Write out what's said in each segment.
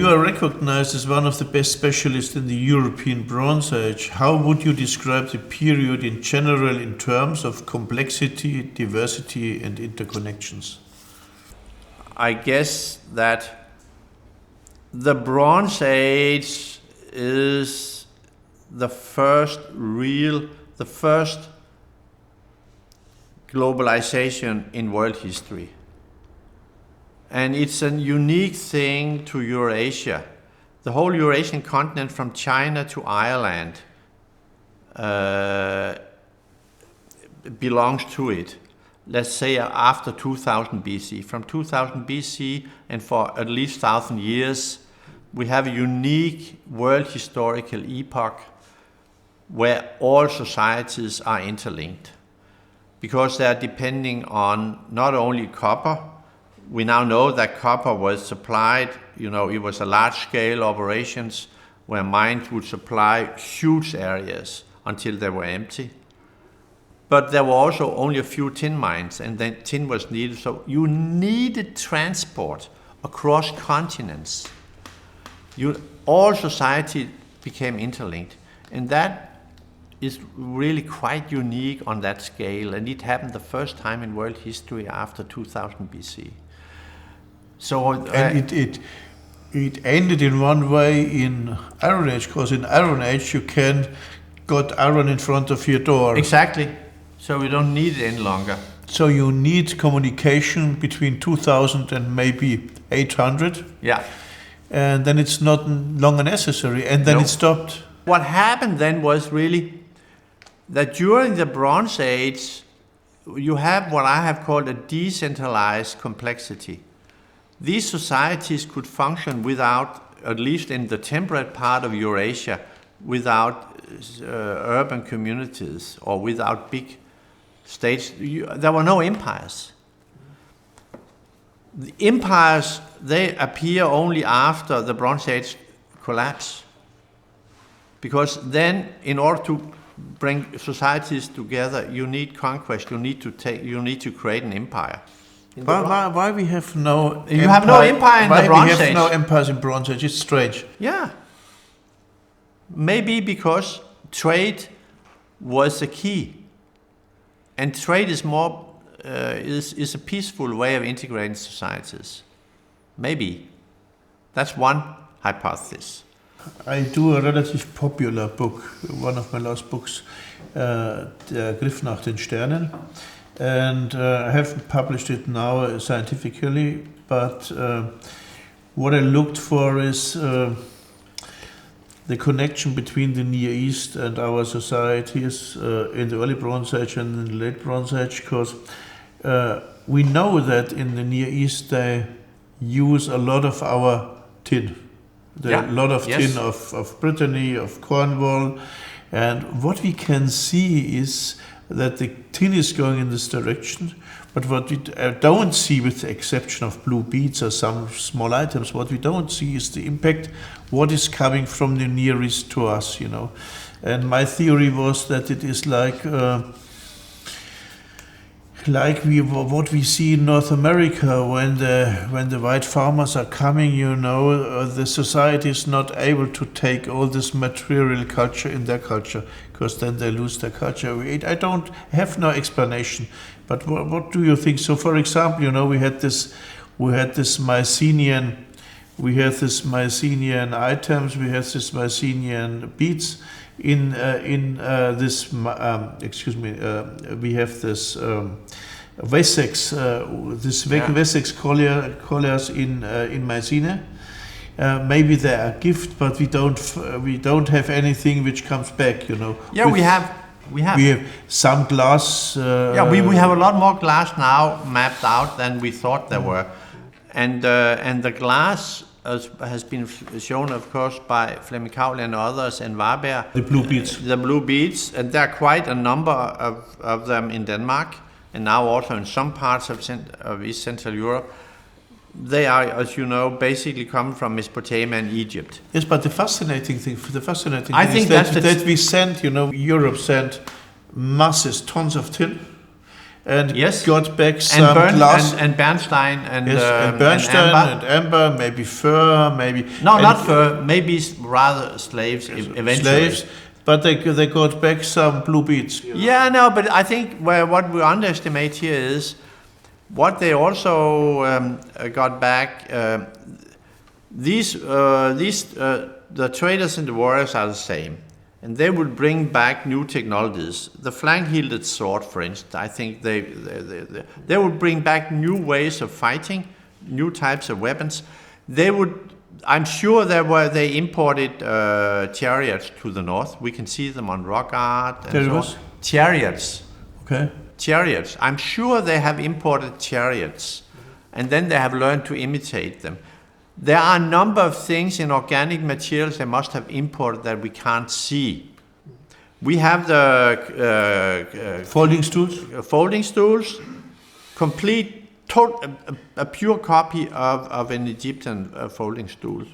You are recognized as one of the best specialists in the European Bronze Age. How would you describe the period in general in terms of complexity, diversity, and interconnections? I guess that the Bronze Age is the first globalization in world history. And it's a unique thing to Eurasia. The whole Eurasian continent from China to Ireland belongs to it. Let's say after 2000 BC. From 2000 BC and for at least 1,000 years, we have a unique world historical epoch where all societies are interlinked, because they are depending on not only copper. We now know that copper was supplied, it was a large-scale operations where mines would supply huge areas until they were empty. But there were also only a few tin mines, and then tin was needed. So you needed transport across continents. All society became interlinked. And that is really quite unique on that scale. And it happened the first time in world history after 2000 BC. So, and it ended in one way in Iron Age, because in Iron Age you got iron in front of your door. Exactly. So we don't need it any longer. So you need communication between 2000 and maybe 800. Yeah. And then it's not longer necessary, and then it stopped. What happened then was really that during the Bronze Age, you have what I have called a decentralized complexity. These societies could function without, at least in the temperate part of Eurasia, without urban communities or without big states. There were no empires. The empires, they appear only after the Bronze Age collapse. Because then, in order to bring societies together, you need conquest, you need to create an empire. Why we have no empire? You have no empire in the Bronze Age. Why we have no empires in Bronze Age? It's strange. Yeah. Maybe because trade was the key. And trade is more is a peaceful way of integrating societies. Maybe. That's one hypothesis. I do a relatively popular book, one of my last books, Der Griff nach den Sternen. And I haven't published it now scientifically, but what I looked for is the connection between the Near East and our societies in the early Bronze Age and in the late Bronze Age, because we know that in the Near East they use a lot of our tin. A lot of tin of Brittany, of Cornwall. And what we can see is that the tin is going in this direction, but what we don't see, with the exception of blue beads or some small items, what we don't see is the impact, what is coming from the Near East to us, And my theory was that it is like what we see in North America when the white farmers are coming, the society is not able to take all this material culture in their culture, because then they lose their culture. I don't have no explanation, but what do you think? So, for example, we had this Mycenaean items, we had this Mycenaean beads we have this Wessex, Wessex colliers in Mycenae. Maybe they are gift, but we don't have anything which comes back. Yeah, we have some glass. We have a lot more glass now mapped out than we thought there were, and the glass has been shown, of course, by Flemming Cowley and others, and Warberg. The blue beads. The blue beads, and there are quite a number of them in Denmark, and now also in some parts of East Central Europe. They are, as you know, basically come from Mesopotamia and Egypt. Yes, but the fascinating thing is that we sent, Europe sent tons of tin, and Yes. got back some glass. And Bernstein and, Yes, and Bernstein and amber, maybe fur, maybe... No, and not fur, maybe rather slaves eventually. Slaves, but they got back some blue beads. Yeah, no, but I think what we underestimate here is what they also got back. The traders and the warriors are the same, and they would bring back new technologies. The flank-hilded sword, for instance, I think they would bring back new ways of fighting, new types of weapons. I'm sure they imported chariots to the north. We can see them on rock art. And so on. Chariots. Okay. Chariots. I'm sure they have imported chariots, and then they have learned to imitate them. There are a number of things in organic materials they must have imported that we can't see. We have the folding stools. Folding stools, a pure copy of an Egyptian folding stool.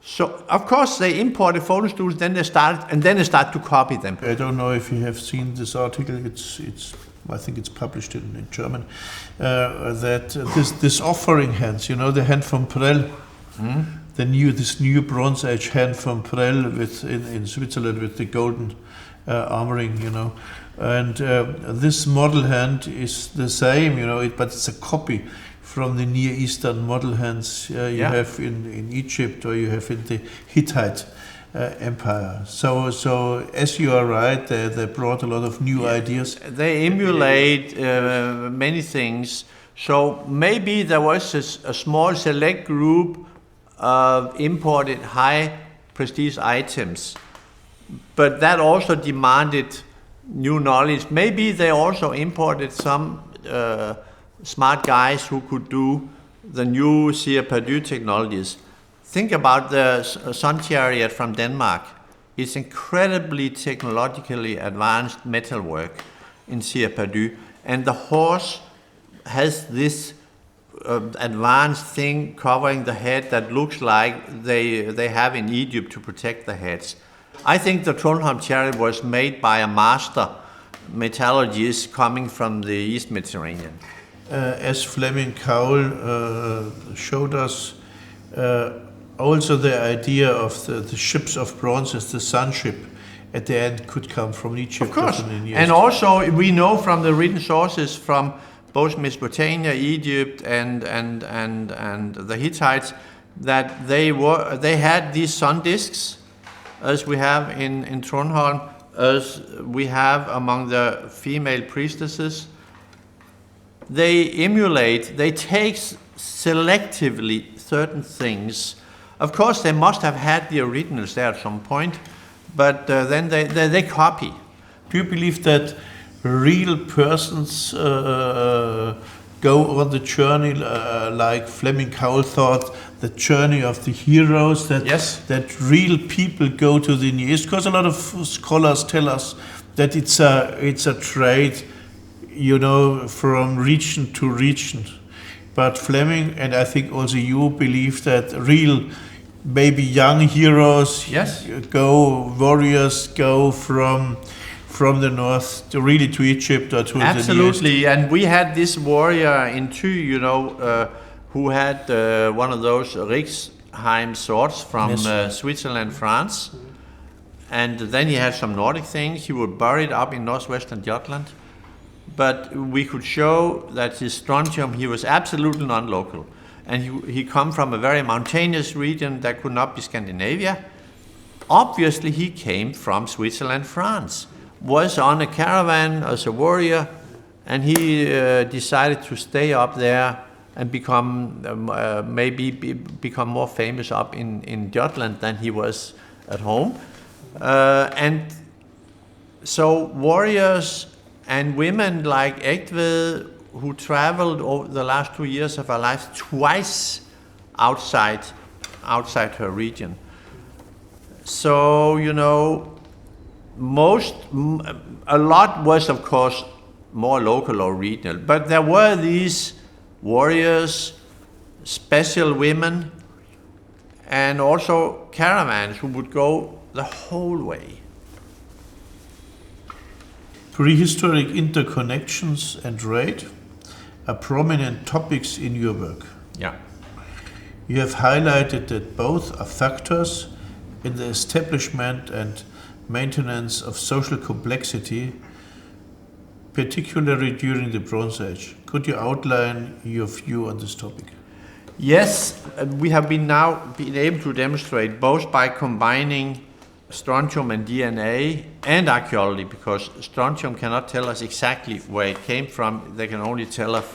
So of course they imported folding stools, then they start to copy them. I don't know if you have seen this article. I think it's published in German. That this offering hands, the hand from Prell, this new Bronze Age hand from Prell in Switzerland with the golden armoring, and this model hand is the same, but it's a copy from the Near Eastern model hands you have in Egypt, or you have in the Hittite empire. So as you are right, they brought a lot of new ideas. They emulate many things. So maybe there was a small select group of imported high prestige items, but that also demanded new knowledge. Maybe they also imported some smart guys who could do the new Sire-Perdue technologies. Think about the sun chariot from Denmark. It's incredibly technologically advanced metalwork in Sire-Perdue, and the horse has this advanced thing covering the head that looks like they have in Egypt to protect the heads. I think the Trondheim chariot was made by a master metallurgist coming from the East Mediterranean. As Fleming Cowell showed us, also the idea of the ships of bronze, the sun ship, at the end could come from Egypt. Of course, and also we know from the written sources from both Mesopotamia, Egypt, and the Hittites that they had these sun discs, as we have in Trondheim, as we have among the female priestesses. They take selectively certain things. Of course, they must have had the originals there at some point, but then they copy. Do you believe that real persons go on the journey like Fleming Cowell thought, the journey of the heroes, that real people go to the Near East? Because a lot of scholars tell us that it's a trade, from region to region. But Fleming, and I think also you, believe that real, maybe young heroes, warriors go from the north to Egypt or to the Near East. Absolutely, and we had this warrior in Thy, who had one of those Riksheim swords from Switzerland, France. And then he had some Nordic things. He was buried up in northwestern Jutland. But we could show that his strontium, he was absolutely non-local. And he come from a very mountainous region that could not be Scandinavia. Obviously, he came from Switzerland, France, was on a caravan as a warrior, and he decided to stay up there and become more famous up in Jutland than he was at home. And so warriors and women like Egtved, who traveled over the last 2 years of her life twice outside her region. So, a lot was, of course, more local or regional, but there were these warriors, special women, and also caravans who would go the whole way. Prehistoric interconnections and trade are prominent topics in your work. Yeah. You have highlighted that both are factors in the establishment and maintenance of social complexity, particularly during the Bronze Age. Could you outline your view on this topic? Yes, we have been able to demonstrate both by combining strontium and DNA and archaeology, because strontium cannot tell us exactly where it came from. They can only tell us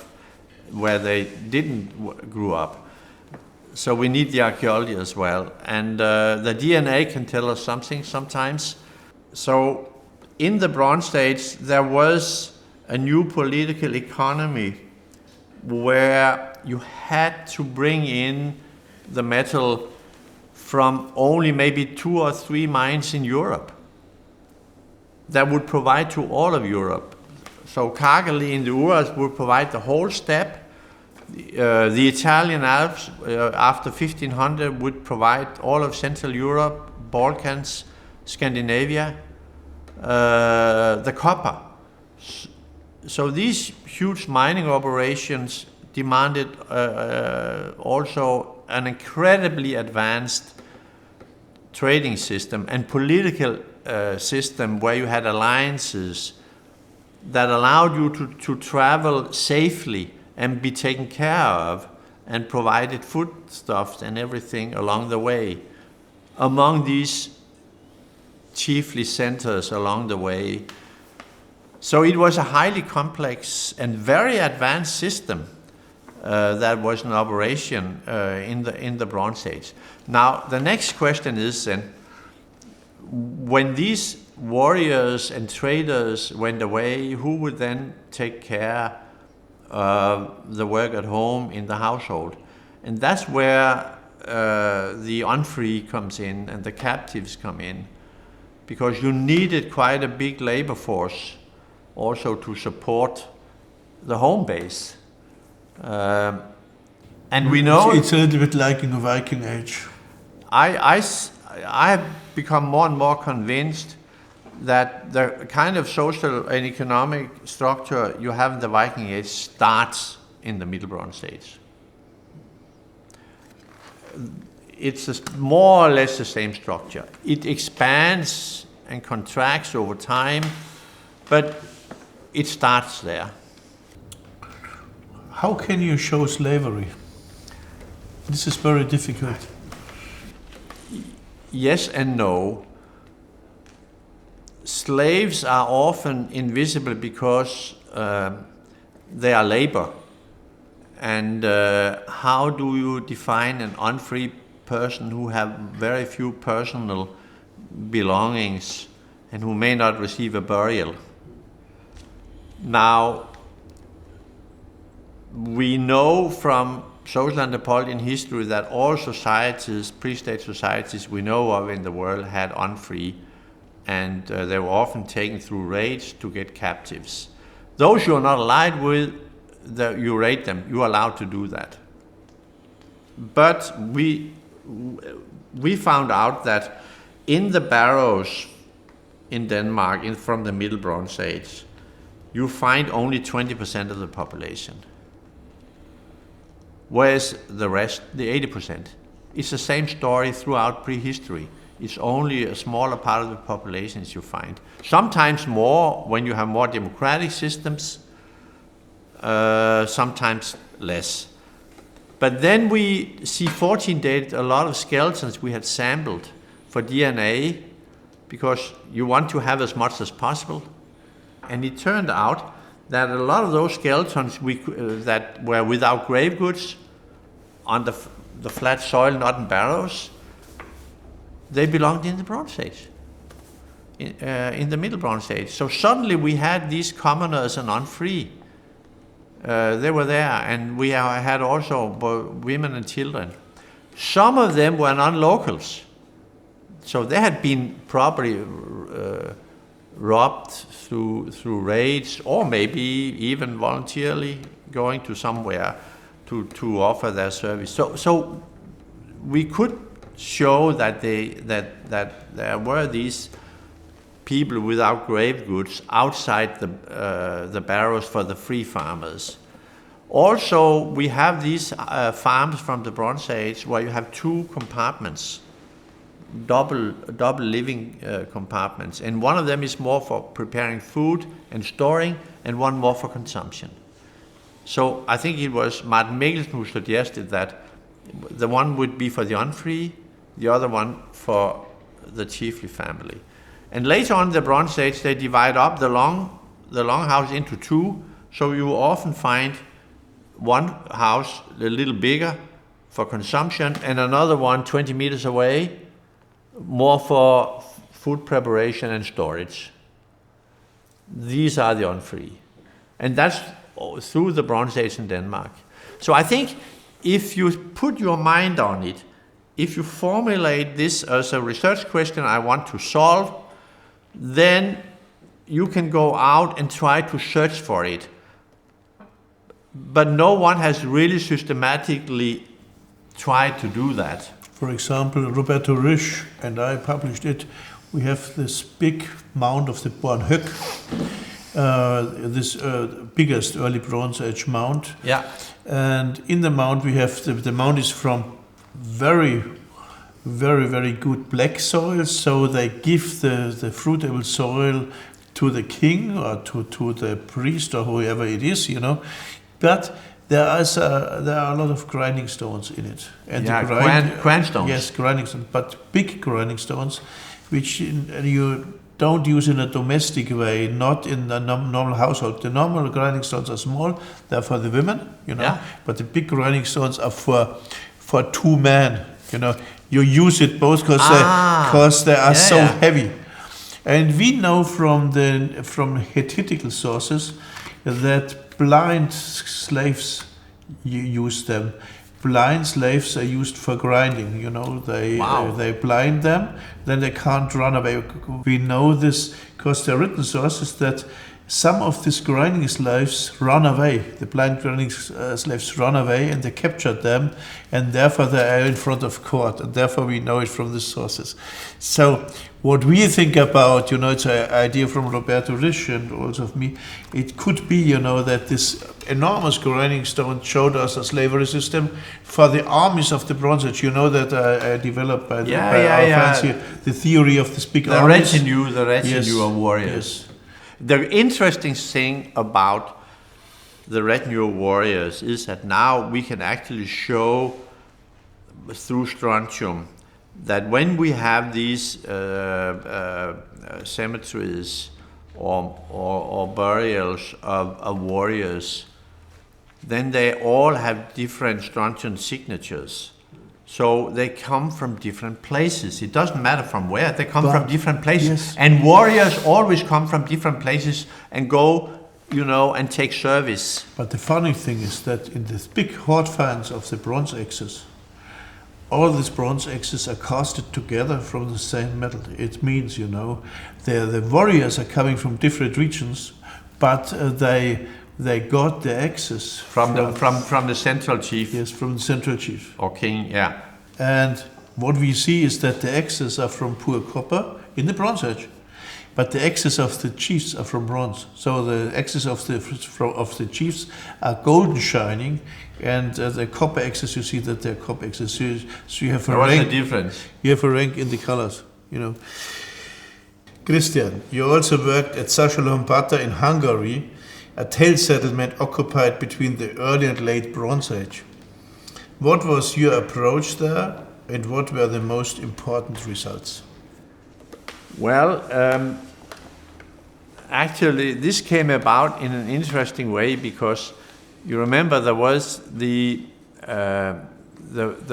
where they didn't grow up. So we need the archaeology as well. And the DNA can tell us something sometimes. So in the Bronze Age, there was a new political economy where you had to bring in the metal from only maybe 2 or 3 mines in Europe that would provide to all of Europe. So Kargely in the Urals would provide the whole steppe. The Italian Alps after 1500 would provide all of Central Europe, Balkans, Scandinavia, the copper. So these huge mining operations demanded also an incredibly advanced trading system and political system where you had alliances that allowed you to travel safely and be taken care of and provided foodstuffs and everything along the way among these chiefly centers along the way. So it was a highly complex and very advanced system that was in operation in the Bronze Age. Now the next question is then, when these warriors and traders went away, who would then take care of the work at home in the household? And that's where the unfree comes in and the captives come in, because you needed quite a big labor force also to support the home base. And we know it's a little bit like in the Viking Age. I have become more and more convinced that the kind of social and economic structure you have in the Viking Age starts in the Middle Bronze Age. It's more or less the same structure. It expands and contracts over time, but it starts there. How can you show slavery? This is very difficult. Yes and no. Slaves are often invisible because they are labor. And how do you define an unfree person who have very few personal belongings and who may not receive a burial? Now, we know from social anthropology and history that all societies, pre-state societies we know of in the world, had unfree, and they were often taken through raids to get captives. Those you are not allied with, you raid them. You are allowed to do that. But we found out that in the barrows in Denmark from the Middle Bronze Age, you find only 20% of the population. Whereas the rest, the 80%, it's the same story throughout prehistory. It's only a smaller part of the populations you find. Sometimes more when you have more democratic systems, sometimes less. But then we see 14 dated a lot of skeletons we had sampled for DNA, because you want to have as much as possible. And it turned out that a lot of those skeletons that were without grave goods on the flat soil, not in barrows, they belonged in the Bronze Age, in the Middle Bronze Age. So suddenly we had these commoners and unfree. They were there, and we had also women and children. Some of them were non-locals, so they had been probably robbed through raids, or maybe even voluntarily going to somewhere to offer their service. So we could show that there were these people without grave goods outside the barrows for the free farmers. Also, we have these farms from the Bronze Age where you have two compartments, double living compartments, and one of them is more for preparing food and storing, and one more for consumption. So I think it was Martin Mikkelsen who suggested that the one would be for the unfree, the other one for the chiefly family. And later on in the Bronze Age, they divide up the longhouse into two, so you often find one house a little bigger for consumption and another one 20 meters away, more for food preparation and storage. These are the unfree. And that's through the Bronze Age in Denmark. So I think if you put your mind on it, if you formulate this as a research question I want to solve, then you can go out and try to search for it. But no one has really systematically tried to do that. For example, Roberto Risch and I published it. We have this big mound of the Bornhöck, this biggest early Bronze Age mound. Yeah. And in the mound we have, the mound is from very, very, very good black soil, so they give the fruitable soil to the king or to the priest or whoever it is, you know. But there are a lot of grinding stones in it. And grind stones. Yes, grinding stones, but big grinding stones, which you don't use in a domestic way, not in a normal household. The normal grinding stones are small, they're for the women, you know, but the big grinding stones are for two men, you know. You use it both because they are so heavy. And we know from Hittitical sources that blind slaves use them. Blind slaves are used for grinding, you know, they blind them, then they can't run away. We know this because there are written sources that some of these grinding slaves run away. The blind grinding slaves run away and they captured them, and therefore they are in front of court, and therefore we know it from the sources. So what we think about, you know, it's an idea from Roberto Risch and also of me, it could be, you know, that this enormous grinding stone showed us a slavery system for the armies of the Bronze Age. You know that I developed by our friends here, the theory of this big armies. The retinue of warriors. Yes. The interesting thing about the retinue of warriors is that now we can actually show through strontium that when we have these cemeteries or burials of warriors, then they all have different strontium signatures. So they come from different places. It doesn't matter from where, they come from different places. Yes. And warriors always come from different places and go, you know, and take service. But the funny thing is that in the big hoard finds of the Bronze Axes, all these Bronze Axes are casted together from the same metal. It means, you know, the warriors are coming from different regions, but they got the axes from the central chief. Yes, from the central chief or king. Yeah. And what we see is that the axes are from pure copper in the Bronze Age, but the axes of the chiefs are from bronze. So the axes of the chiefs are golden shining, and the copper axes, you see that they're copper axes. So you have a rank. What's the difference? You have a rank in the colors, you know. Kristian, you also worked at Százshalombatta in Hungary, a tale settlement occupied between the early and late Bronze Age. What was your approach there, and what were the most important results? Well, actually, this came about in an interesting way because you remember there was the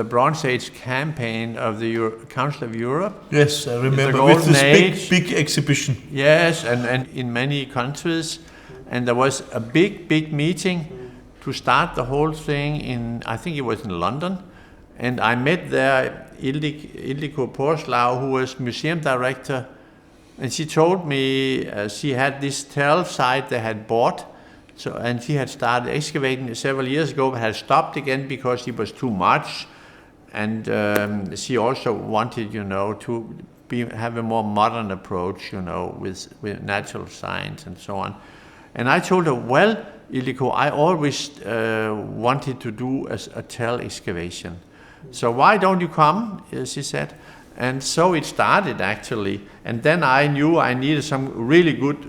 Bronze Age campaign of the Council of Europe. Yes, I remember with this big exhibition. Yes, and in many countries. And there was a big meeting to start the whole thing in, I think it was in London. And I met there Ildiko Porslav, who was museum director. And she told me she had this tell site they had bought. And she had started excavating several years ago, but had stopped again because it was too much. And she also wanted, you know, to have a more modern approach, with natural science and so on. And I told her, well, Ildiko, I always wanted to do a tell excavation. So why don't you come, she said. And so it started, actually. And then I knew I needed some really good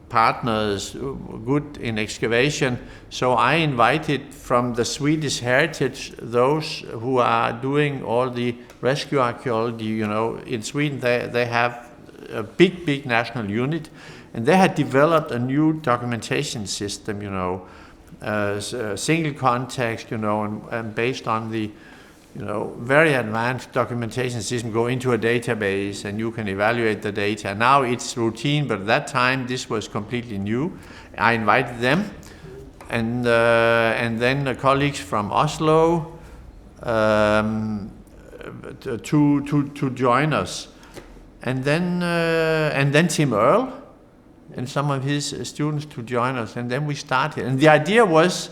partners, good in excavation. So I invited from the Swedish heritage those who are doing all the rescue archaeology. In Sweden they have a big national unit, and they had developed a new documentation system, single context, and based on the very advanced documentation system, go into a database and you can evaluate the data. Now it's routine, but at that time this was completely new. I invited them, and then the colleagues from Oslo to join us, and then Tim Earl and some of his students to join us, and then we started. And the idea was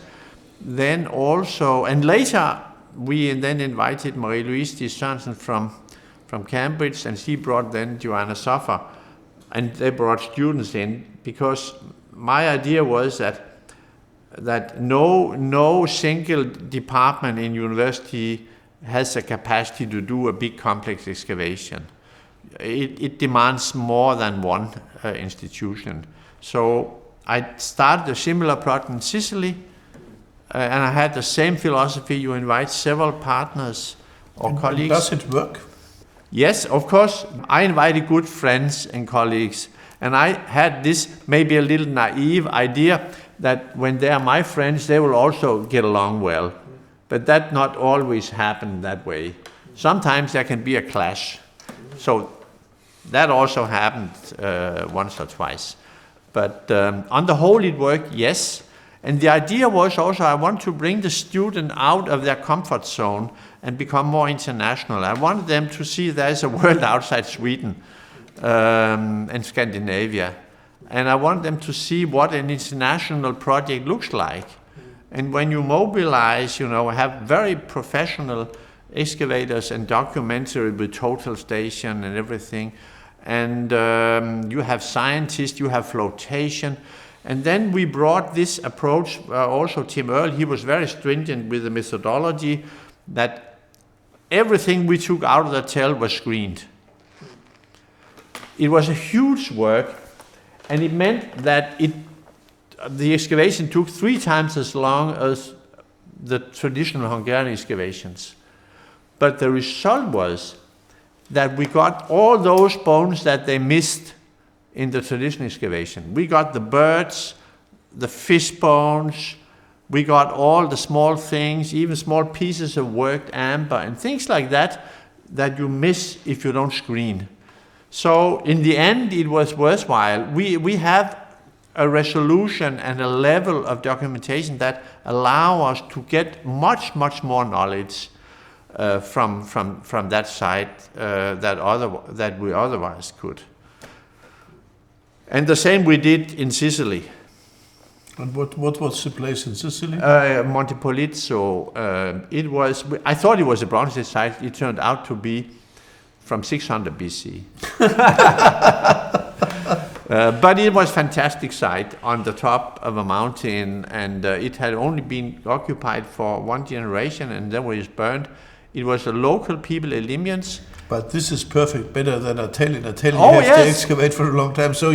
then also, and later. We then invited Marie-Louise Sørensen from Cambridge, and she brought then Joanna Soffer, and they brought students in, because my idea was that no single department in university has a capacity to do a big complex excavation. It demands more than one institution. So I started a similar project in Sicily. And I had the same philosophy. You invite several partners or colleagues. Does it work? Yes, of course. I invited good friends and colleagues. And I had this maybe a little naive idea that when they are my friends, they will also get along well. But that not always happened that way. Sometimes there can be a clash. So that also happened once or twice. But on the whole, it worked, yes. And the idea was also, I want to bring the student out of their comfort zone and become more international. I wanted them to see there's a world outside Sweden and Scandinavia. And I want them to see what an international project looks like. And when you mobilize, have very professional excavators and documentary with total station and everything, and you have scientists, you have flotation. And then we brought this approach, also Tim Earl, he was very stringent with the methodology that everything we took out of the tell was screened. It was a huge work, and it meant that the excavation took 3 times as long as the traditional Hungarian excavations. But the result was that we got all those bones that they missed in the traditional excavation. We got the birds, the fish bones, we got all the small things, even small pieces of worked amber and things like that you miss if you don't screen. So in the end, it was worthwhile. We have a resolution and a level of documentation that allow us to get much more knowledge from that site that we otherwise could. And the same we did in Sicily. And what was the place in Sicily? Montepolizzo. I thought it was a Bronzezeit site. It turned out to be from 600 BC. But it was a fantastic site on the top of a mountain, and it had only been occupied for 1 generation, and then it was burned. It was the local people, Elimians. But this is perfect, better than a tell. In a tell, you have to excavate for a long time, so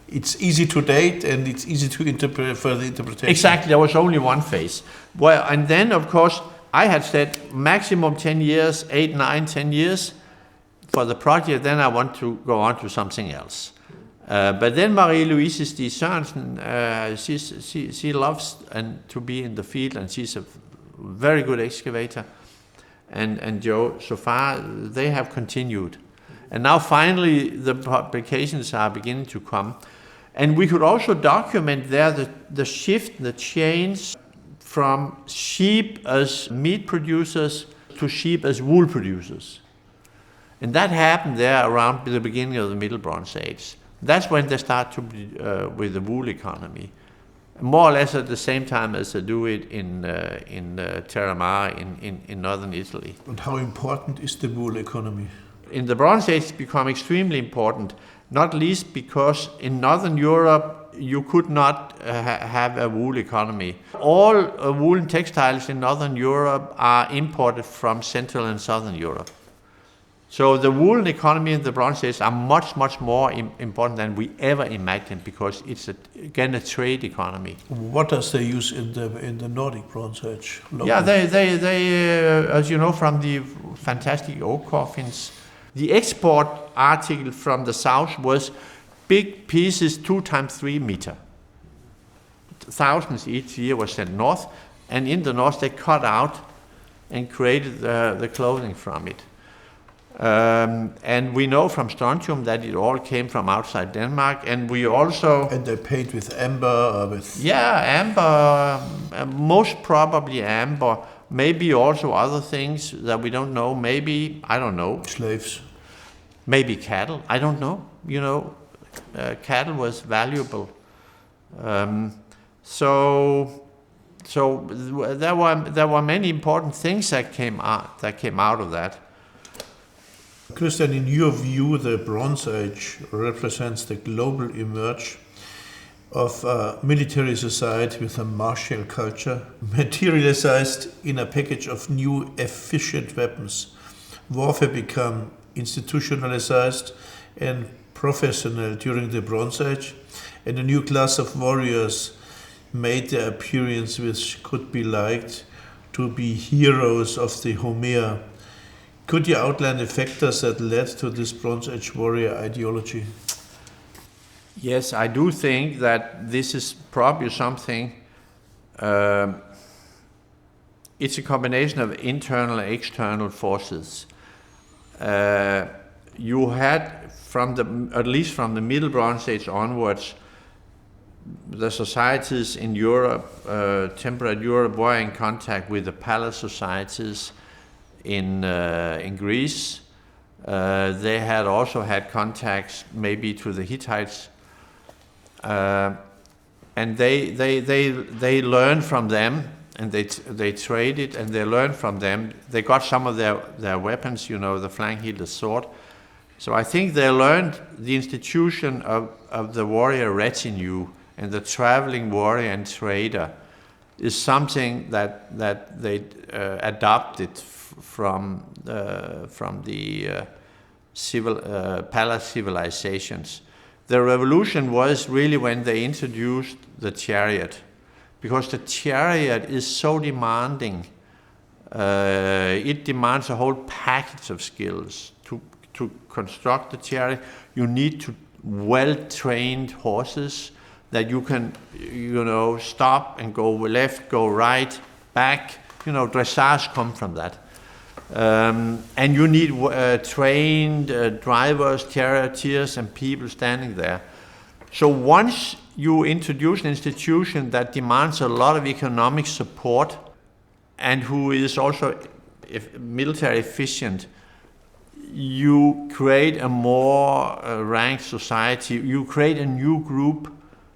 it's easy to date and it's easy to interpret for the interpretation. Exactly, there was only one phase. Well, and then of course I had said maximum 10 years, 8, 9, 10 years for the project. Then I want to go on to something else. But then Marie-Louise Sørensen, she loves to be in the field, and she's a very good excavator. And Joe, so far, they have continued. And now finally, the publications are beginning to come. And we could also document there the shift, the change from sheep as meat producers to sheep as wool producers. And that happened there around the beginning of the Middle Bronze Age. That's when they start to with the wool economy. More or less at the same time as they do it in Terramar in northern Italy. And how important is the wool economy? in the Bronze Age it's become extremely important, not least because in Northern Europe you could not have a wool economy. All woolen textiles in Northern Europe are imported from Central and Southern Europe. So the woolen economy in the Bronze Age are much, much more important than we ever imagined, because it's again a trade economy. What does they use in the Nordic Bronze Age? Locally? Yeah, they as you know from the fantastic oak coffins, the export article from the south was big pieces 2 times 3 meter. Thousands each year was sent north, and in the north they cut out and created the clothing from it. And we know from strontium that it all came from outside Denmark, and we also... And they paint with amber or with... Yeah, amber, most probably amber, maybe also other things that we don't know, maybe, I don't know. Slaves. Maybe cattle, I don't know, cattle was valuable. So there were many important things that came out of that. Kristian, in your view, the Bronze Age represents the global emerge of a military society with a martial culture, materialized in a package of new efficient weapons. Warfare became institutionalized and professional during the Bronze Age, and a new class of warriors made their appearance, which could be liked to be heroes of the Homer. Could you outline the factors that led to this Bronze Age warrior ideology? Yes, I do think that this is probably something, it's a combination of internal and external forces. You had, at least from the Middle Bronze Age onwards, the societies in Europe, temperate Europe, were in contact with the palace societies in Greece. They had also had contacts maybe to the Hittites, and they learned from them, and they traded and they learned from them. They got some of their weapons, the flank-hilted sword. So I think they learned the institution of the warrior retinue, and the traveling warrior and trader is something that they adopted from the palace civilizations. The revolution was really when they introduced the chariot, because the chariot is so demanding. It demands a whole package of skills. To construct the chariot, you need well-trained horses that you can, stop and go left, go right, back. Dressage comes from that. And you need trained drivers, charioteers, and people standing there. So once you introduce an institution that demands a lot of economic support and who is also military efficient, you create a more ranked society. You create a new group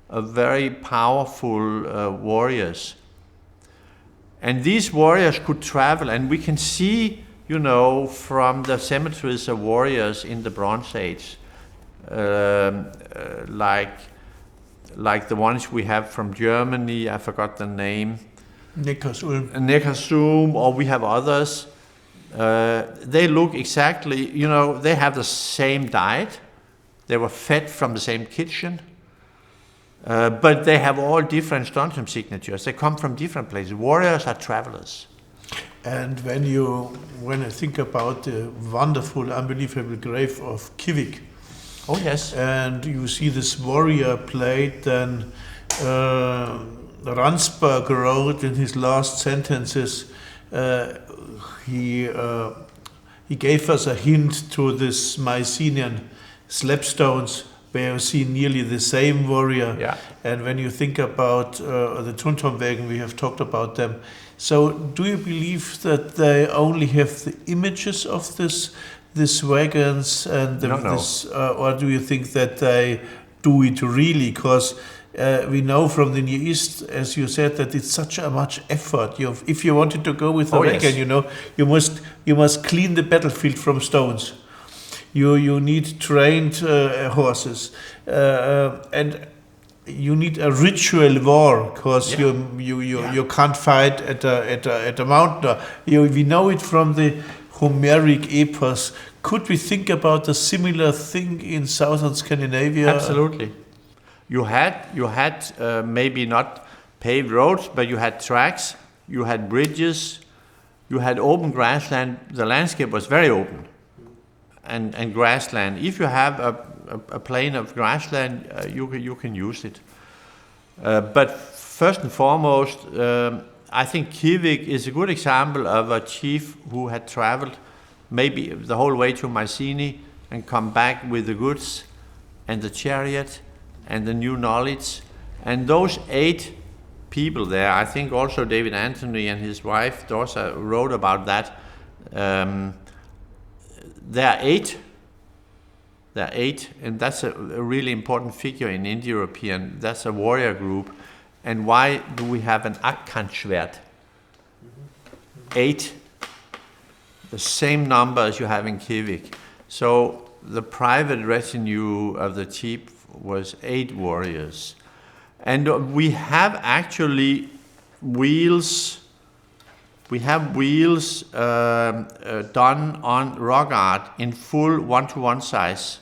of very powerful warriors. And these warriors could travel, and we can see, from the cemeteries of warriors in the Bronze Age, like the ones we have from Germany, I forgot the name. Neckarsulm, or we have others. They look exactly, they have the same diet. They were fed from the same kitchen. But they have all different strontium signatures. They come from different places. Warriors are travelers. And when I think about the wonderful, unbelievable grave of Kivik, oh yes, and you see this warrior plate, then Ransberg wrote in his last sentences, he gave us a hint to this Mycenaean slabstones, where you see nearly the same warrior. Yeah. And when you think about the Tunturmvæggen, we have talked about them. So do you believe that they only have the images of these wagons and this, or do you think that they do it really? Because we know from the Near East, as you said, that it's such a much effort. If you wanted to go with a wagon, yes, you must clean the battlefield from stones. You need trained horses, and you need a ritual war, because you can't fight at a mountain. We know it from the Homeric epos. Could we think about a similar thing in southern Scandinavia? Absolutely. You had maybe not paved roads, but you had tracks, you had bridges, you had open grassland. The landscape was very open, and grassland. If you have a plain of grassland, you can use it. But first and foremost, I think Kivik is a good example of a chief who had traveled maybe the whole way to Mycenae and come back with the goods and the chariot and the new knowledge. And those 8 people there, I think also David Anthony and his wife Dorsa wrote about that. There are 8. There are 8, and that's a really important figure in Indo-European. That's a warrior group. And why do we have an Akkantschwert? 8, the same number as you have in Kivik. So the private retinue of the chief was 8 warriors. And we have actually wheels. We have wheels done on rock art in full 1-to-1 size.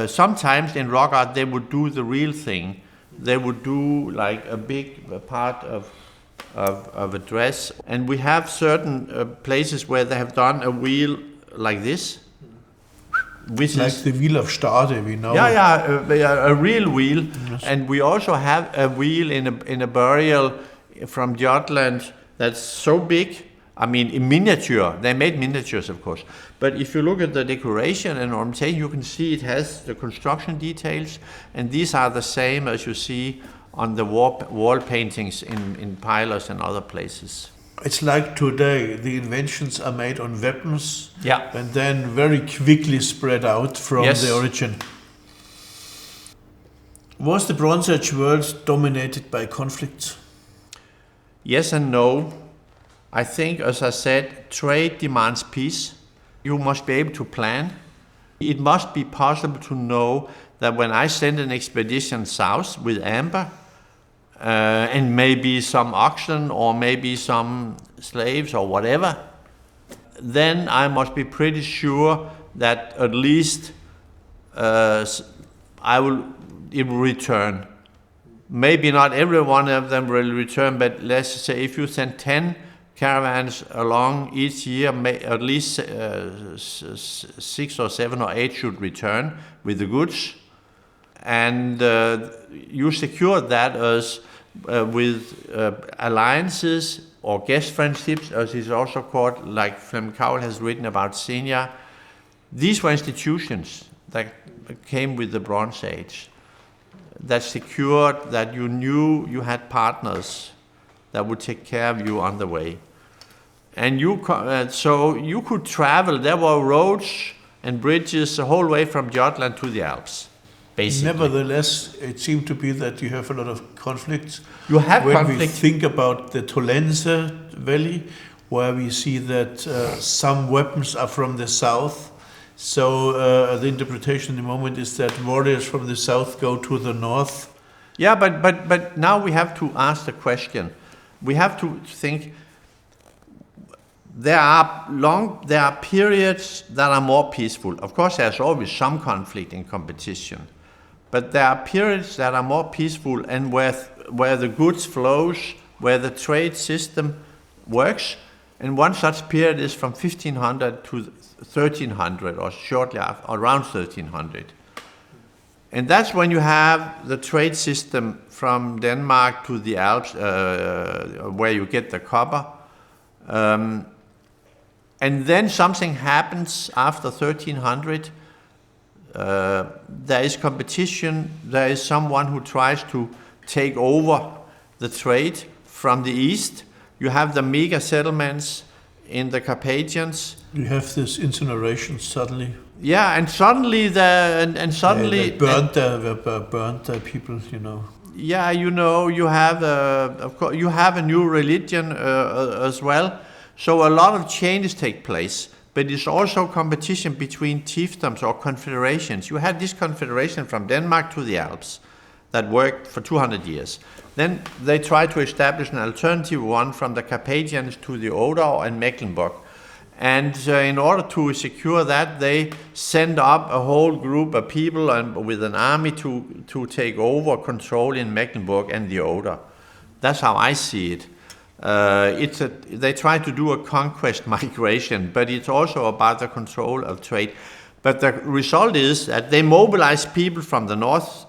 Sometimes in rock art they would do the real thing. They would do like a big part of a dress. And we have certain places where they have done a wheel like this. Which like is the wheel of Stade, we know. A real wheel. Yes. And we also have a wheel in a burial from Jutland that's so big. I mean, in miniature. They made miniatures, of course. But if you look at the decoration and ornamentation, you can see it has the construction details. And these are the same as you see on the wall paintings in Pylos and other places. It's like today, the inventions are made on weapons, Yeah. and then very quickly spread out from Yes. the origin. Was the Bronze Age world dominated by conflicts? Yes and no. I think, as I said, trade demands peace. You must be able to plan. It must be possible to know that when I send an expedition south with amber, and maybe some oxen or maybe some slaves or whatever, then I must be pretty sure that at least it will return. Maybe not every one of them will return, but let's say if you send 10 caravans along each year, at least 6 or 7 or 8 should return with the goods. And you secure that as with alliances or guest friendships, as is also called, like Flem Cowell has written about Xenia. These were institutions that came with the Bronze Age, that secured that you knew you had partners that would take care of you on the way. And so you could travel. There were roads and bridges the whole way from Jutland to the Alps. Basically. Nevertheless, it seemed to be that you have a lot of conflicts. You have when conflict. we think about the Tolense Valley, where we see that some weapons are from the south. So the interpretation at the moment is that warriors from the south go to the north. Yeah, but now we have to ask the question. We have to think. There are periods that are more peaceful. Of course, there's always some conflict and competition. But there are periods that are more peaceful and where the goods flows, where the trade system works. And one such period is from 1500 to 1300, or shortly after, around 1300. And that's when you have the trade system from Denmark to the Alps, where you get the copper. And then something happens after 1300. There is competition. There is someone who tries to take over the trade from the east. You have the mega settlements in the Carpathians. You have this incineration suddenly. Yeah, and suddenly They burned the people, you know. Yeah, you know, you have of course you have a new religion as well. So a lot of changes take place. but it's also competition between chiefdoms or confederations. You had this confederation from Denmark to the Alps that worked for 200 years. Then they tried to establish an alternative one from the Carpathians to the Oder and Mecklenburg. And in order to secure that, they sent up a whole group of people with an army to take over control in Mecklenburg and the Oder. That's how I see it. They try to do a conquest migration, but it's also about the control of trade. But the result is that they mobilize people from the north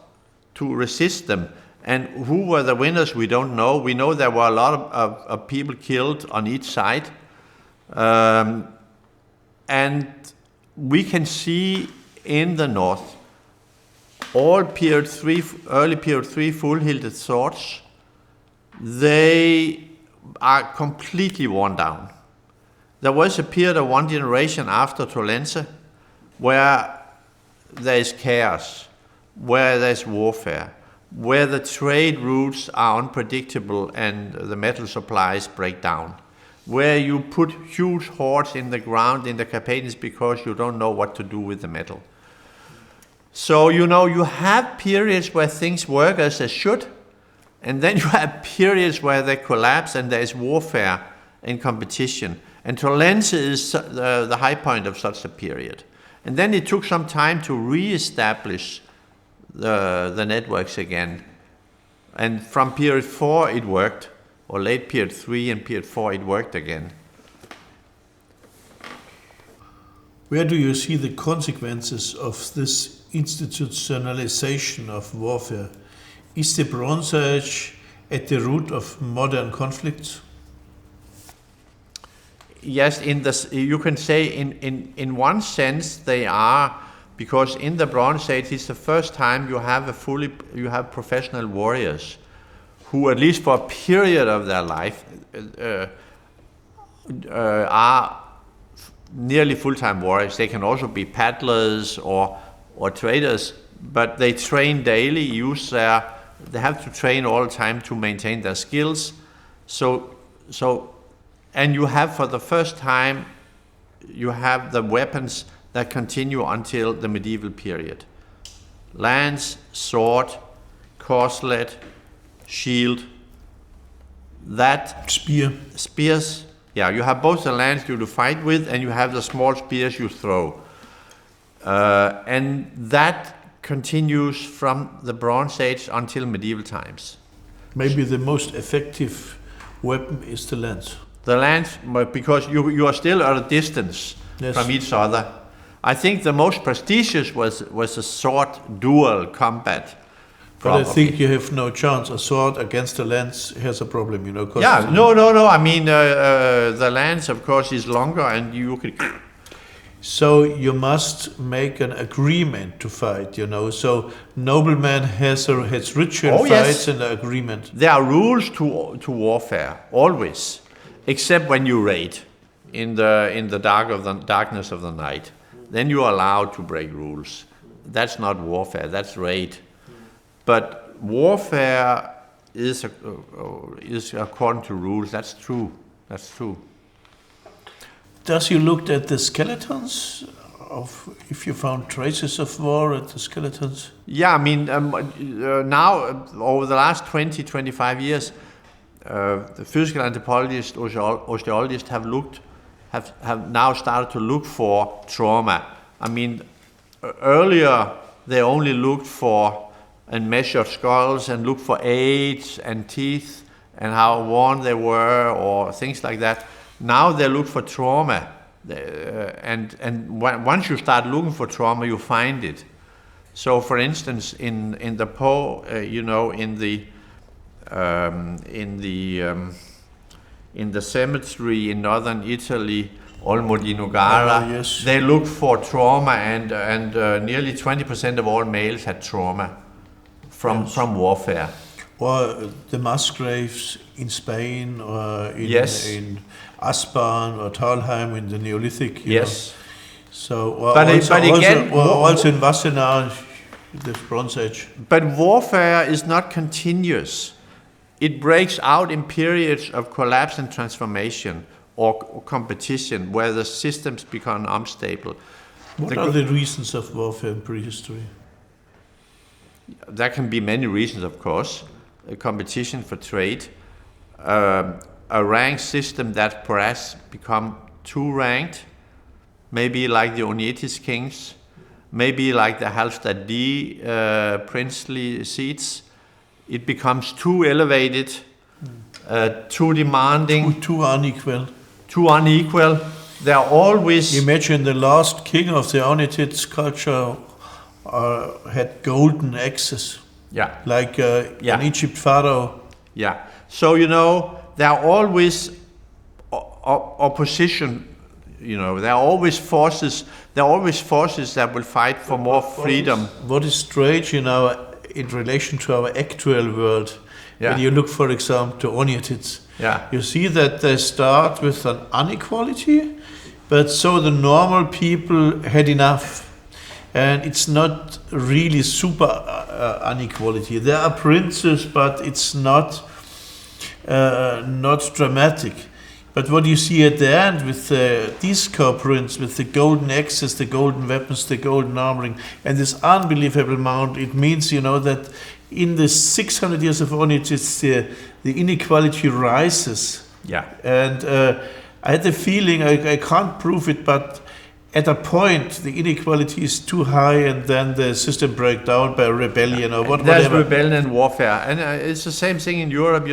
to resist them. And who were the winners, we don't know. We know there were a lot of people killed on each side. And we can see in the north all early period 3 full-hilted swords, they are completely worn down. There was a period of 1 generation after Trolense where there is chaos, where there's warfare, where the trade routes are unpredictable and the metal supplies break down, where you put huge hoards in the ground in the Carpathians because you don't know what to do with the metal. So, you have periods where things work as they should, and then you have periods where they collapse and there is warfare and competition. And Trolense is the high point of such a period. And then it took some time to re-establish the networks again. And from period 4 it worked, or late period 3 and period 4 it worked again. Where do you see the consequences of this institutionalization of warfare? Is the Bronze Age at the root of modern conflicts? Yes, you can say in one sense they are, because in the Bronze Age it's the first time you have professional warriors who, at least for a period of their life, are nearly full-time warriors. They can also be paddlers or traders, but they train daily, they have to train all the time to maintain their skills. And you have, for the first time, you have the weapons that continue until the medieval period. Lance, sword, corselet, shield, spears. Yeah, you have both the lance you fight with and you have the small spears you throw. And that continues from the Bronze Age until medieval times. Maybe the most effective weapon is the lance. The lance, because you are still at a distance from each other. I think the most prestigious was a sword duel combat. But I think you have no chance. A sword against a lance has a problem, Yeah, no. I mean, the lance, of course, is longer, and you could. So you must make an agreement to fight, So nobleman has ritual fights and an agreement. There are rules to warfare always, except when you raid in the darkness of the night. Then you are allowed to break rules. That's not warfare. That's raid. But warfare is according to rules. That's true. Does you looked at the skeletons if you found traces of war at the skeletons? Yeah, I mean, now over the last 20-25 years, the physical anthropologists, archaeologists have now started to look for trauma. I mean, earlier they only looked for and measured skulls and looked for age and teeth and how worn they were or things like that. Now they look for trauma, and once you start looking for trauma, you find it. So, for instance, in the Po, in the cemetery in northern Italy, Olmo di Nogara, they looked for trauma, and nearly 20% of all males had trauma from warfare. Or the mass graves in Spain, or in Aspern or Talheim in the Neolithic. Yes. So, but again, also in Wassenaar, the Bronze Age. But warfare is not continuous. It breaks out in periods of collapse and transformation. or competition, where the systems become unstable. What are the reasons of warfare in prehistory? There can be many reasons, of course. A competition for trade, a rank system that perhaps become too ranked, maybe like the Onyetis kings, maybe like the Halstadi princely seats. It becomes too elevated, too demanding, Too unequal. too unequal. There are always... Imagine the last king of the Onetids culture had golden axes, Yeah. like Yeah. in Egypt Pharaoh. Yeah. So, there are always opposition, there are always forces that will fight for more freedom. What is strange in relation to our actual world, Yeah. when you look, for example, to Onetids, Yeah. you see that they start with an inequality, but so the normal people had enough. And it's not really super inequality. There are princes, but it's not dramatic. But what you see at the end with these co-prints, with the golden axes, the golden weapons, the golden armoring, and this unbelievable amount, it means, that in the 600 years of Onetids, the inequality rises. Yeah. And I had the feeling, I can't prove it, but at a point the inequality is too high, and then the system breaks down by rebellion or There's whatever. rebellion and warfare. And it's the same thing in Europe,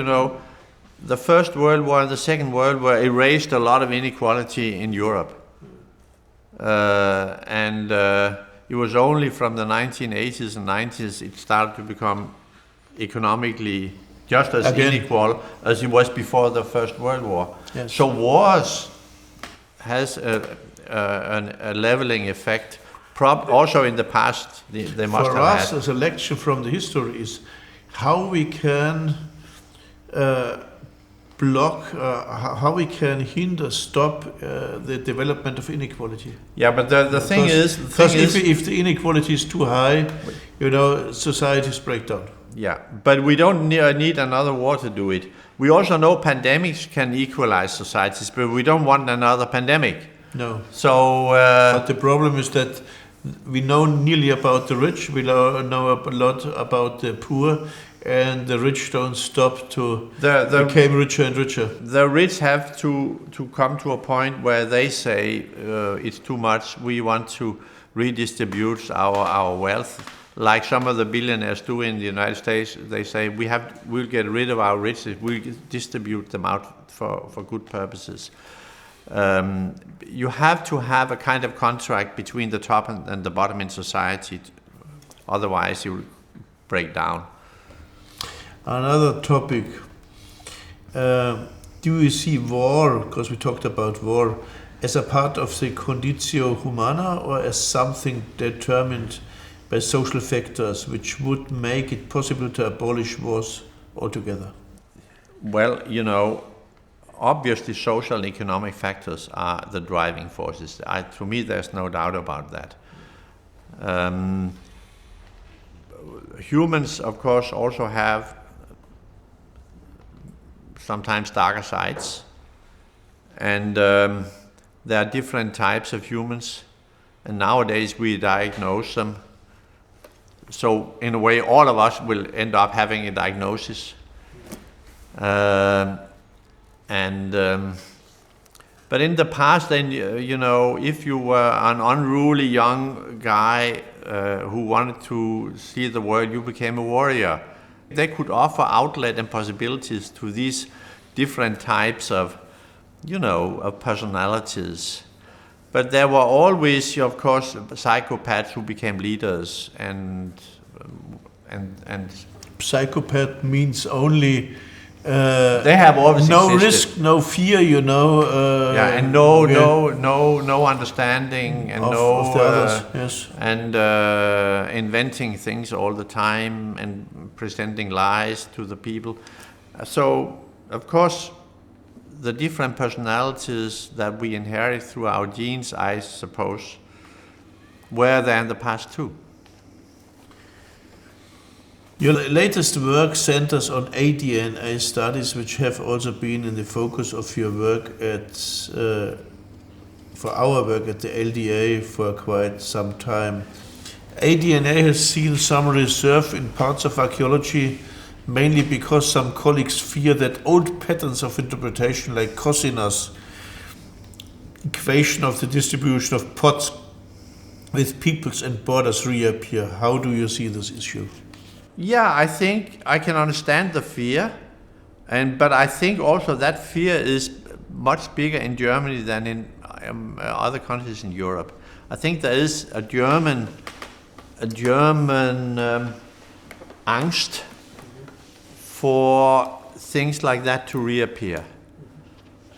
The First World War and the Second World War erased a lot of inequality in Europe. It was only from the 1980s and 90s it started to become economically just as unequal as it was before the First World War. Yes. So wars has a leveling effect. Also in the past, they must For have us, had. as a lecture from the history, is how we can how we can stop the development of inequality. Yeah, but the thing is, if the inequality is too high, societies break down. yeah, but we don't need another war to do it. We also know pandemics can equalize societies, but we don't want another pandemic. No. So, But the problem is that we know nearly about the rich, we know a lot about the poor, and the rich don't stop to become richer and richer. the rich have to come to a point where they say it's too much. We want to redistribute our wealth, like some of the billionaires do in the United States. They say we'll get rid of our riches. We'll distribute them out for good purposes. You have to have a kind of contract between the top and the bottom in society, otherwise you will break down. Another topic, do you see war, because we talked about war, as a part of the conditio humana or as something determined by social factors which would make it possible to abolish wars altogether? Well, obviously social and economic factors are the driving forces. To me, there's no doubt about that. Humans, of course, also have sometimes darker sides, and there are different types of humans, and nowadays we diagnose them. So in a way, all of us will end up having a diagnosis. But in the past, then, if you were an unruly young guy who wanted to see the world, you became a warrior. They could offer outlet and possibilities to these different types of, of personalities. But there were always, of course, psychopaths who became leaders, and Psychopath means only they have always no existed. risk, no fear, and no understanding, and of the others, yes. and inventing things all the time and presenting lies to the people. So, of course, the different personalities that we inherit through our genes, I suppose, were there in the past too. Your latest work centers on ADNA studies, which have also been in the focus of your work for our work at the LDA for quite some time. ADNA has seen some reserve in parts of archaeology, mainly because some colleagues fear that old patterns of interpretation, like Cosinas' equation of the distribution of pots with peoples and borders, reappear. How do you see this issue? Yeah, I think I can understand the fear, but I think also that fear is much bigger in Germany than in other countries in Europe. I think there is a German angst for things like that to reappear,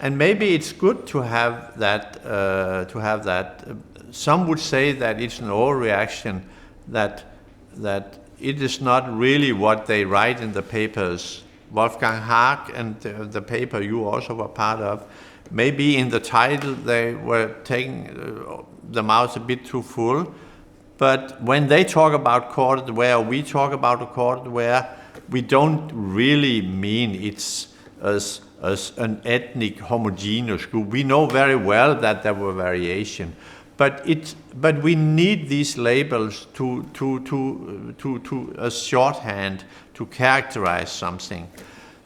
and maybe it's good to have that. Some would say that it's an overreaction, that it is not really what they write in the papers. Wolfgang Haag and the paper you also were part of, maybe in the title they were taking the mouth a bit too full. But when they talk about corded ware, we talk about a corded ware, we don't really mean it's as an ethnic homogeneous group. We know very well that there were variation. But we need these labels to a shorthand to characterize something.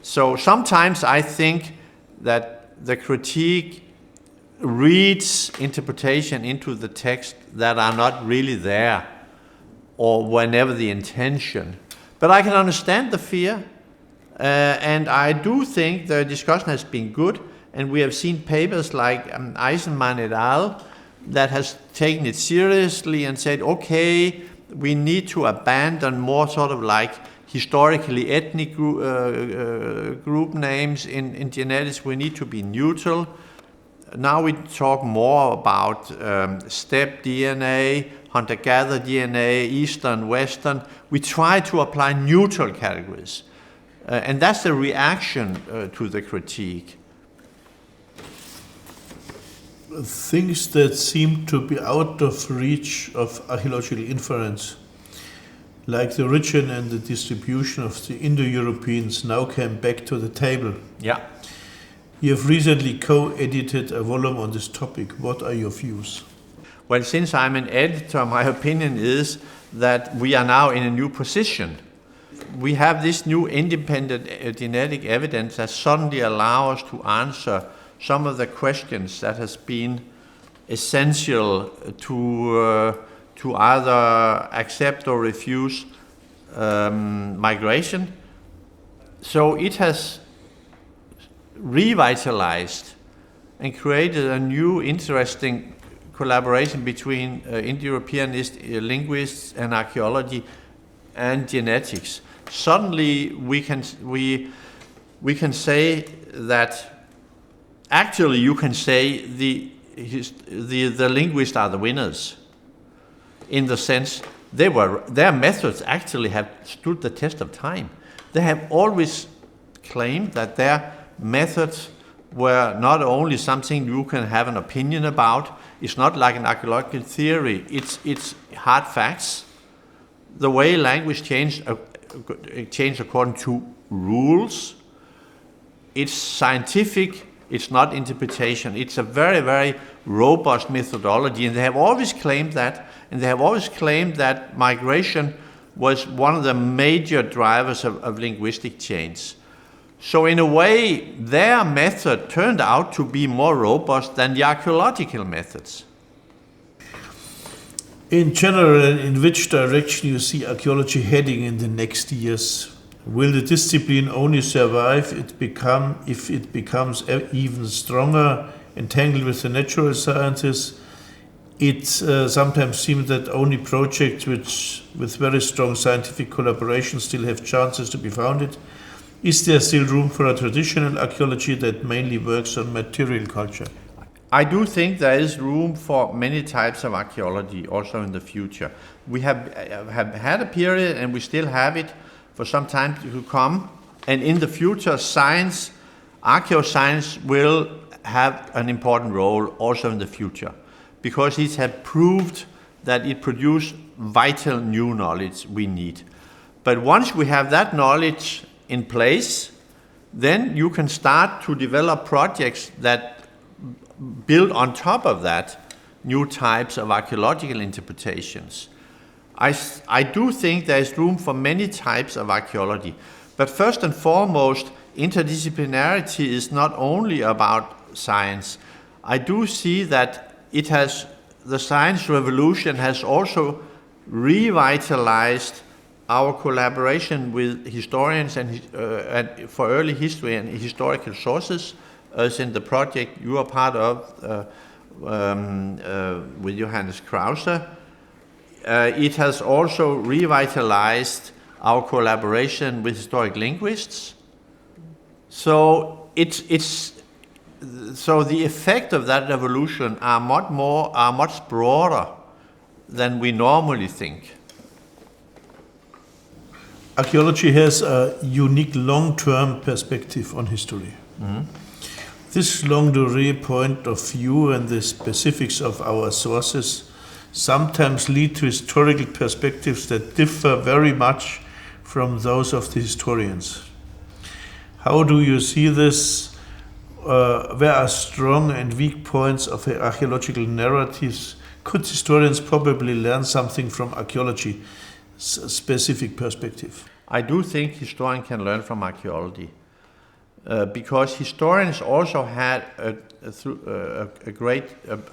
So sometimes I think that the critique reads interpretation into the text that are not really there, or were never the intention. But I can understand the fear, and I do think the discussion has been good, and we have seen papers like Eisenman et al. That has taken it seriously and said, okay, we need to abandon more sort of like historically ethnic group names in genetics. We need to be neutral. Now we talk more about steppe DNA, hunter-gatherer DNA, Eastern, Western. We try to apply neutral categories. And that's the reaction to the critique. Things that seem to be out of reach of archaeological inference, like the origin and the distribution of the Indo-Europeans, now came back to the table. Yeah. You have recently co-edited a volume on this topic. What are your views? Well, since I'm an editor, my opinion is that we are now in a new position. We have this new independent genetic evidence that suddenly allows us to answer some of the questions that has been essential to either accept or refuse migration. So it has revitalized and created a new interesting collaboration between Indo-European linguists and archaeology and genetics. Suddenly we can say that actually you can say the linguists are the winners, in the sense their methods actually have stood the test of time. They have always claimed that their methods were not only something you can have an opinion about. It's not like an archaeological theory. It's hard facts. The way language changed according to rules. It's scientific. It's not interpretation. It's a very, very robust methodology, and they have always claimed that. And they have always claimed that migration was one of the major drivers of linguistic change. So in a way, their method turned out to be more robust than the archaeological methods. In general, in which direction you see archaeology heading in the next years? Will the discipline only survive if it becomes even stronger, entangled with the natural sciences? It sometimes seems that only projects with very strong scientific collaboration still have chances to be founded. Is there still room for a traditional archaeology that mainly works on material culture? I do think there is room for many types of archaeology also in the future. We have had a period, and we still have it for some time to come. And in the future, science, archaeoscience will have an important role also in the future, because it has proved that it produces vital new knowledge we need. But once we have that knowledge in place, then you can start to develop projects that build on top of that new types of archaeological interpretations. I do think there is room for many types of archaeology, but first and foremost, interdisciplinarity is not only about science. I do see that the science revolution has also revitalized our collaboration with historians and for early history and historical sources, as in the project you are part of with Johannes Krause. It has also revitalized our collaboration with historic linguists. So so the effect of that revolution are much broader than we normally think. Archaeology has a unique long-term perspective on history. Mm-hmm. This longue durée point of view and the specifics of our sources sometimes lead to historical perspectives that differ very much from those of the historians. How do you see this? Where are strong and weak points of archaeological narratives? Could historians probably learn something from archaeology? Specific perspective. I do think historians can learn from archaeology because historians also had a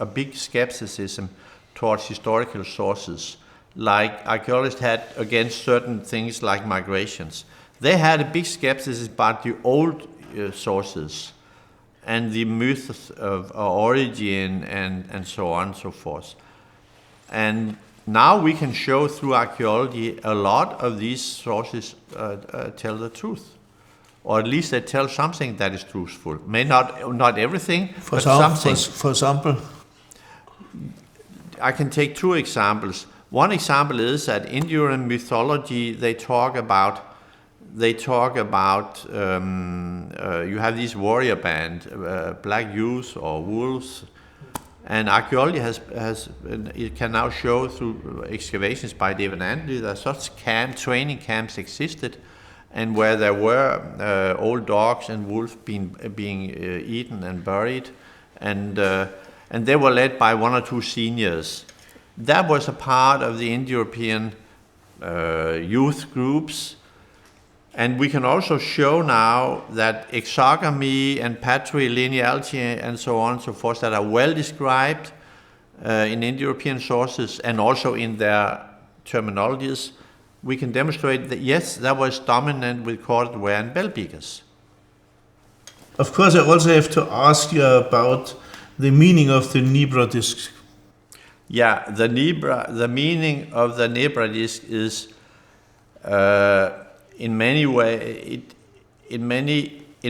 big skepticism towards historical sources, like archaeologists had against certain things like migrations. They had a big skepticism about the old sources and the myths of origin and so on and so forth. And now we can show through archaeology a lot of these sources tell the truth, or at least they tell something that is truthful. May not everything, but something. For example, I can take two examples. One example is that in Indian mythology they talk about you have these warrior band, black youths or wolves. And archaeology it can now show through excavations by David Andrew that such training camps existed, and where there were old dogs and wolves being eaten and buried, and they were led by one or two seniors. That was a part of the Indo-European youth groups. And we can also show now that exogamy and patrilineality and so on and so forth that are well described in Indo-European sources and also in their terminologies, we can demonstrate that yes, that was dominant with corded ware and bell beakers. Of course, I also have to ask you about the meaning of the Nebra disc. Yeah, the meaning of the Nebra disc is in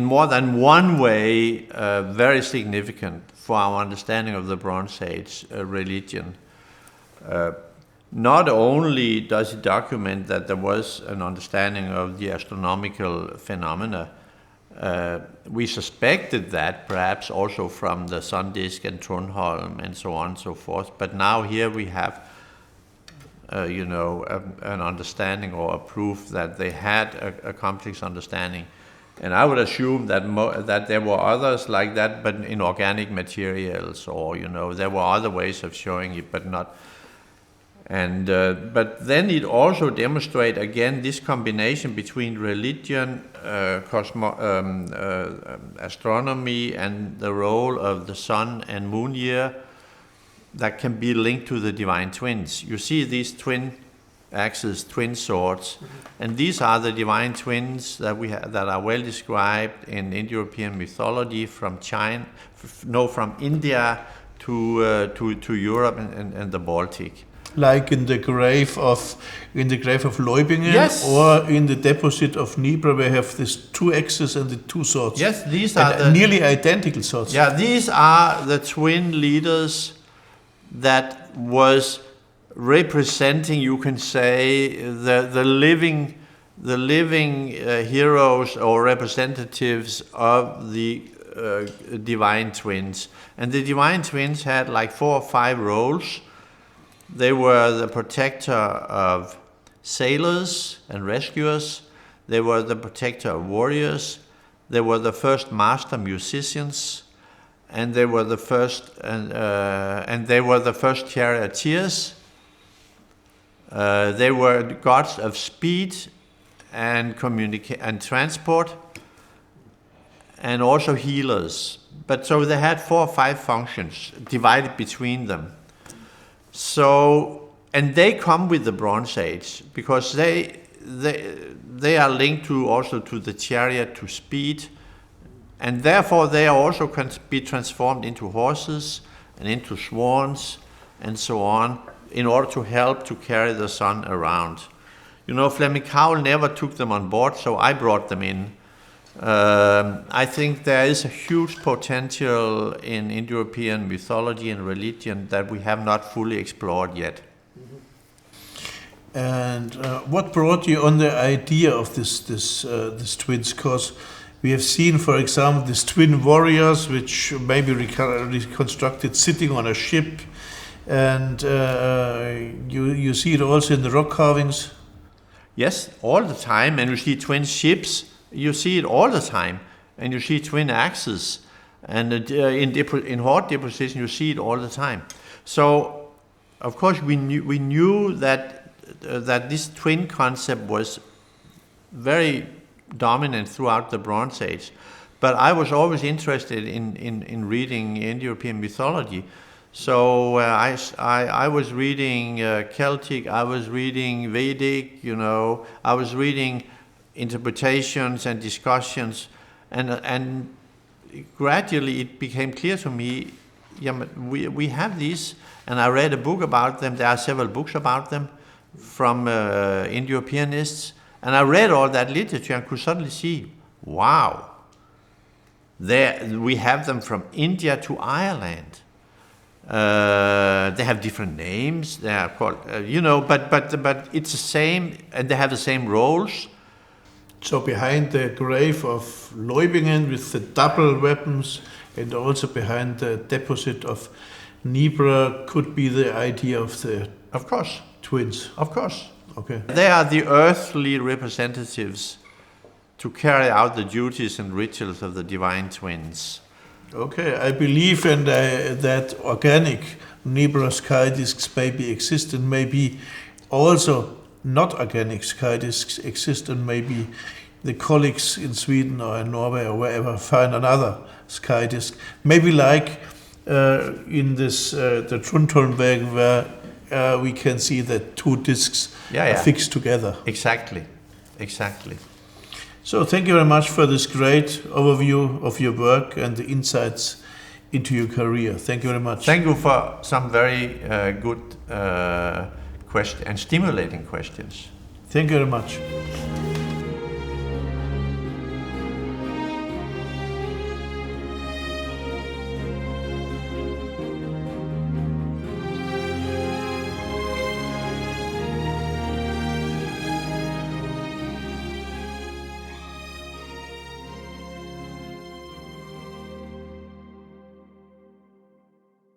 more than one way, very significant for our understanding of the Bronze Age religion. Not only does it document that there was an understanding of the astronomical phenomena, we suspected that perhaps also from the sun disk and Trondholm and so on and so forth, but now here we have an understanding or a proof that they had a complex understanding. And I would assume that there were others like that, but in organic materials, or there were other ways of showing it, but not. And but then it also demonstrates again this combination between religion, astronomy, and the role of the sun and moon year that can be linked to the divine twins. You see these twin axes, twin swords, and these are the divine twins that that are well described in Indo-European mythology from India to Europe and the Baltic. Like in the grave of Leubingen, yes, or in the deposit of Nebra, where we have these two axes and the two swords. Yes, these are nearly identical swords. Yeah, these are the twin leaders that was representing, you can say, the living heroes or representatives of the divine twins. And the divine twins had like 4 or 5 roles. They were the protector of sailors and rescuers. They were the protector of warriors. They were the first master musicians, and they were the first charioteers. They were gods of speed and transport, and also healers. But so they had 4 or 5 functions divided between them. So, and they come with the Bronze Age because they are linked also to the chariot, to speed, and therefore they are also can be transformed into horses and into swans and so on in order to help to carry the sun around. You know, Flemming Cowell never took them on board, so I brought them in. I think there is a huge potential in Indo-European mythology and religion that we have not fully explored yet. And what brought you on the idea of this twins? Because we have seen, for example, these twin warriors, which may be reconstructed sitting on a ship, and you see it also in the rock carvings. Yes, all the time, and you see twin ships. You see it all the time, and you see twin axes, and in hard deposition you see it all the time. So, of course, we knew that this twin concept was very dominant throughout the Bronze Age. But I was always interested in reading Indo-European mythology. So I was reading Celtic, I was reading Vedic, you know, I was reading interpretations and discussions, and gradually it became clear to me, yeah, we have these, and I read a book about them. There are several books about them from Indo-Europeanists, and I read all that literature and could suddenly see, wow, we have them from India to Ireland. They have different names. They are called, you know, but it's the same, and they have the same roles. So behind the grave of Leubingen with the double weapons, and also behind the deposit of Nibra, could be the idea of the twins. Of course. Okay. They are the earthly representatives to carry out the duties and rituals of the divine twins. Okay, I believe in that organic Nibra sky discs maybe exist, and maybe also not organic sky discs exist, and maybe the colleagues in Sweden or in Norway or wherever find another sky disc. Maybe like in this the Trundholmvæggen, where we can see that 2 discs are fixed together. Exactly. So thank you very much for this great overview of your work and the insights into your career. Thank you very much. Thank you for some very good and stimulating questions. Thank you very much.